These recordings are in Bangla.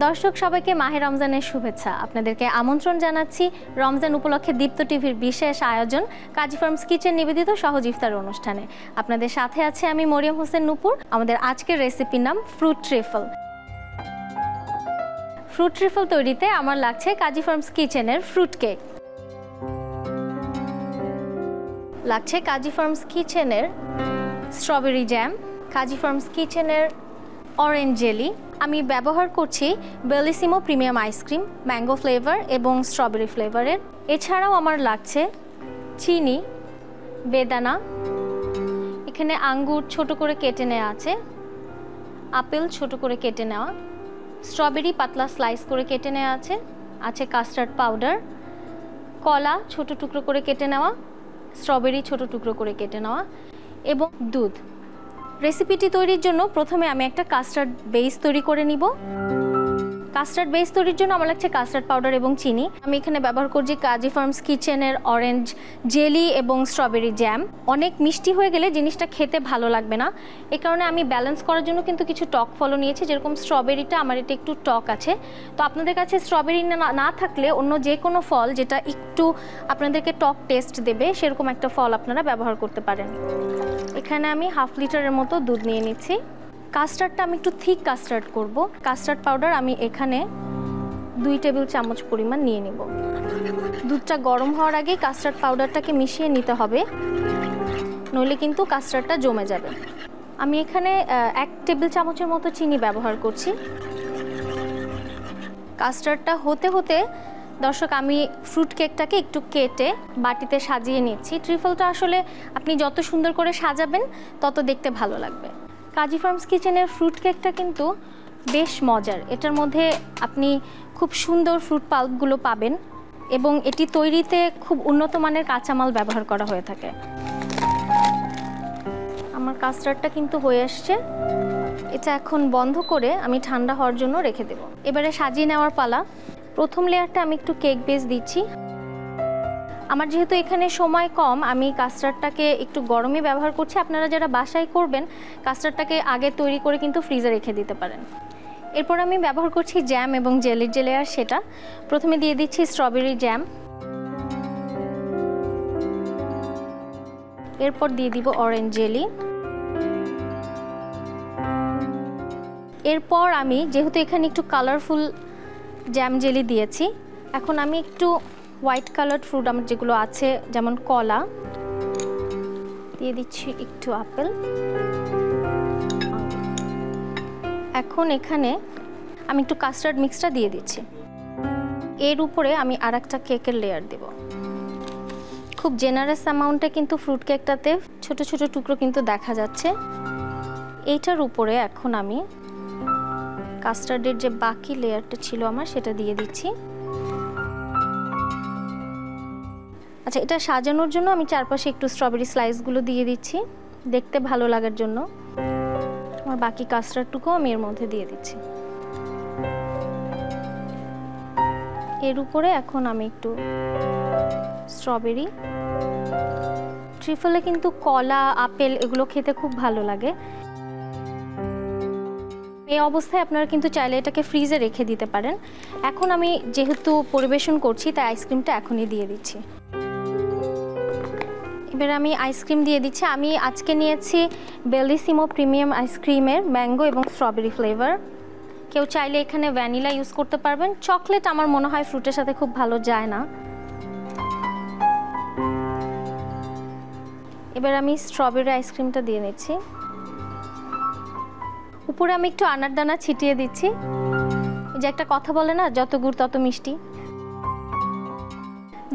দর্শক সবাইকে মাহে রমজানের শুভেচ্ছা। আপনাদেরকে আমন্ত্রণ জানাচ্ছি রমজান উপলক্ষে দীপ্ত টিভির বিশেষ আয়োজন কাজী ফার্মস কিচেন নিবেদিত সহজ ইফতার অনুষ্ঠানে। আপনাদের সাথে আছে আমি মরিয়ম হোসেন নূপুর। আমাদের আজকের রেসিপির নাম ফ্রুট ট্রিফল। ফ্রুট ট্রিফল তৈরিতে আমার লাগছে কাজী ফার্মস কিচেনের ফ্রুট কেক, লাগছে কাজী ফার্মস কিচেনের স্ট্রবেরি জ্যাম, কাজী ফার্মস কিচেনের অরেঞ্জ জেলি। আমি ব্যবহার করছি বেলিসিমো প্রিমিয়াম আইসক্রিম, ম্যাঙ্গো ফ্লেভার এবং স্ট্রবেরি ফ্লেভারের। এছাড়াও আমার লাগছে চিনি, বেদানা, এখানে আঙ্গুর ছোট করে কেটে নেওয়া আছে, আপেল ছোট করে কেটে নেওয়া, স্ট্রবেরি পাতলা স্লাইস করে কেটে নেওয়া আছে কাস্টার্ড পাউডার, কলা ছোট টুকরো করে কেটে নেওয়া, স্ট্রবেরি ছোট টুকরো করে কেটে নেওয়া এবং দুধ। রেসিপিটি তৈরির জন্য প্রথমে আমি একটা কাস্টার্ড বেস তৈরি করে নিব। কাস্টার্ড বেস তৈরির জন্য আমার লাগছে কাস্টার্ড পাউডার এবং চিনি। আমি এখানে ব্যবহার করছি কাজী ফার্মস কিচেনের অরেঞ্জ জেলি এবং স্ট্রবেরি জ্যাম। অনেক মিষ্টি হয়ে গেলে জিনিসটা খেতে ভালো লাগবে না, এই কারণে আমি ব্যালেন্স করার জন্য কিন্তু কিছু টক ফলও নিয়েছি। যেরকম স্ট্রবেরিটা আমার এটা একটু টক আছে, তো আপনাদের কাছে স্ট্রবেরি না থাকলে অন্য যে কোনো ফল যেটা একটু আপনাদেরকে টক টেস্ট দেবে সেরকম একটা ফল আপনারা ব্যবহার করতে পারেন। এখানে আমি হাফ লিটারের মতো দুধ নিয়ে নিচ্ছি। কাস্টার্ডটা আমি একটু থিক কাস্টার্ড করব। কাস্টার্ড পাউডার আমি এখানে 2 টেবিল চামচ পরিমাণ নিয়ে নিব। দুধটা গরম হওয়ার আগে কাস্টার্ড পাউডারটাকে মিশিয়ে নিতে হবে, নইলে কিন্তু কাস্টার্ডটা জমে যাবে। আমি এখানে 1 টেবিল চামচের মতো চিনি ব্যবহার করছি। কাস্টার্ডটা হতে হতে দর্শক আমি ফ্রুট কেকটাকে একটু কেটে বাটিতে সাজিয়ে নিচ্ছি। ট্রিফলটা আসলে আপনি যত সুন্দর করে সাজাবেন তত দেখতে ভালো লাগবে। কাজী ফার্মস কিচেনের ফ্রুট কেকটা কিন্তু বেশ মজার। এটার মধ্যে আপনি খুব সুন্দর ফ্রুট পাল্পগুলো পাবেন এবং এটি তৈরিতে খুব উন্নত মানের কাঁচামাল ব্যবহার করা হয়ে থাকে। আমার কাস্টার্ডটা কিন্তু হয়ে আসছে। এটা এখন বন্ধ করে আমি ঠান্ডা হওয়ার জন্য রেখে দেব। এবারে সাজিয়ে নেওয়ার পালা। প্রথম লেয়ারটা আমি একটু কেক বেস দিচ্ছি। আমার যেহেতু এখানে সময় কম, আমি কাস্টার্ডটাকে একটু গরমই ব্যবহার করছি। আপনারা যারা বাসায় করবেন কাস্টার্ডটাকে আগে তৈরি করে কিন্তু ফ্রিজে রেখে দিতে পারেন। এরপর আমি ব্যবহার করছি জ্যাম এবং জেলির যে লেয়ার সেটা। প্রথমে দিয়ে দিচ্ছি স্ট্রবেরি জ্যাম, এরপর দিয়ে দিব অরেঞ্জ জেলি। এরপর আমি যেহেতু এখানে একটু কালারফুল জ্যাম জেলি দিয়েছি, এখন আমি একটু হোয়াইট কালার্ড ফ্রুট আমার যেগুলো আছে যেমন কলা দিয়ে দিচ্ছি, একটু আপেল। এখন এখানে আমি একটু কাস্টার্ড মিক্সটা দিয়ে দিচ্ছি। এর উপরে আমি আরেকটা কেকের লেয়ার দেব। খুব জেনারেস অ্যামাউন্টে কিন্তু ফ্রুট কেকটাতে ছোট ছোট টুকরো কিন্তু দেখা যাচ্ছে। এইটার উপরে এখন আমি কাস্টার্ডের যে বাকি লেয়ারটা ছিল আমার সেটা দিয়ে দিচ্ছি। আচ্ছা, এটা সাজানোর জন্য আমি চারপাশে একটু স্ট্রবেরি স্লাইসগুলো দিয়ে দিচ্ছি দেখতে ভালো লাগার জন্য। আমার বাকি কাস্টার্ডটুকু আমি এর মধ্যে দিয়ে দিচ্ছি। এর উপরে এখন আমি একটু স্ট্রবেরি। ট্রিফলে কিন্তু কলা, আপেল এগুলো খেতে খুব ভালো লাগে। এই অবস্থায় আপনারা কিন্তু চাইলে এটাকে ফ্রিজে রেখে দিতে পারেন। এখন আমি যেহেতু পরিবেশন করছি তাই আইসক্রিমটা এখনই দিয়ে দিচ্ছি। এবার আমি আইসক্রিম দিয়ে দিচ্ছি। আমি আজকে নিয়েছি বেলিসিমো প্রিমিয়াম আইসক্রিমের ম্যাঙ্গো এবং স্ট্রবেরি ফ্লেভার। কেউ চাইলে এখানে ভ্যানিলা ইউজ করতে পারবেন। চকলেট আমার মনে হয় ফ্রুটের সাথে খুব ভালো যায় না। এবার আমি স্ট্রবেরি আইসক্রিমটা দিয়ে নিচ্ছি। উপরে আমি একটু আনারদানা ছিটিয়ে দিচ্ছি। এই যে একটা কথা বলে না, যত গুড় তত মিষ্টি।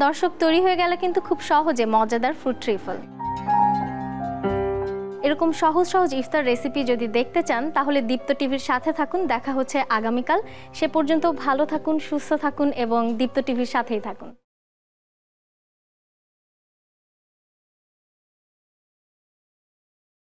দর্শক, তৈরি হয়ে গেল কিন্তু খুব সহজে মজাদার ফ্রুট ট্রিফল। এরকম সহজ সহজ ইফতার রেসিপি যদি দেখতে চান তাহলে দীপ্ত টিভির সাথে থাকুন। দেখা হচ্ছে আগামীকাল। সে পর্যন্ত ভালো থাকুন, সুস্থ থাকুন এবং দীপ্ত টিভির সাথেই থাকুন।